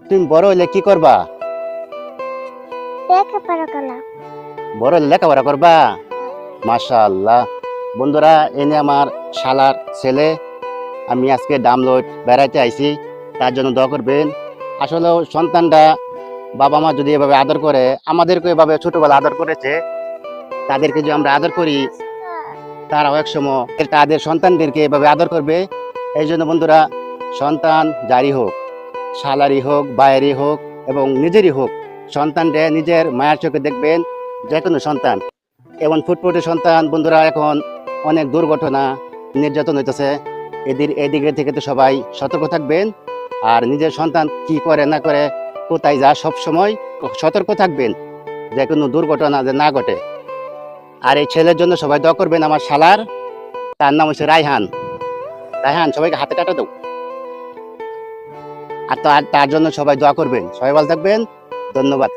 তুমি বড় হইলে কি করবা? লেখাপড়া করলাম। বড় হইলে লেখাপড়া করবা? মাশাআল্লাহ। বন্ধুরা, এনে আমার শালার ছেলে। আমি আজকে ডামলোড বেড়াইতে আইছি, তার জন্য দোয়া করবেন। আসলে সন্তানটা বাবা মা যদি এভাবে আদর করে, আমাদেরকে এভাবে ছোটবেলা আদর করেছে, তাদেরকে যদি আমরা আদর করি, তারাও একসময় তাদের সন্তানদেরকে এভাবে আদর করবে। এই জন্য বন্ধুরা, সন্তান যারই হোক, শালারই হোক, ভাইয়েরই হোক এবং নিজেরই হোক, সন্তানকে নিজের মায়ের চোখে দেখবেন। যে কোনো সন্তান, এমন ফুটফুটে সন্তান বন্ধুরা, এখন অনেক দুর্ঘটনা, নির্যাতন হইতেছে। এদিকে থেকে তো সবাই সতর্ক থাকবেন। আর নিজের সন্তান কি করে না করে, কোথায় যা, সব সময় সতর্ক থাকবেন, যে কোনো দুর্ঘটনা যে না ঘটে। আর এই ছেলের জন্য সবাই দোয়া করবেন, আমার শালার। তার নাম হচ্ছে রায়হান। রায়হান, সবাইকে হাতে টাটা দাও। আর তার জন্য সবাই দোয়া করবেন। সবাই ভালো থাকবেন। ধন্যবাদ।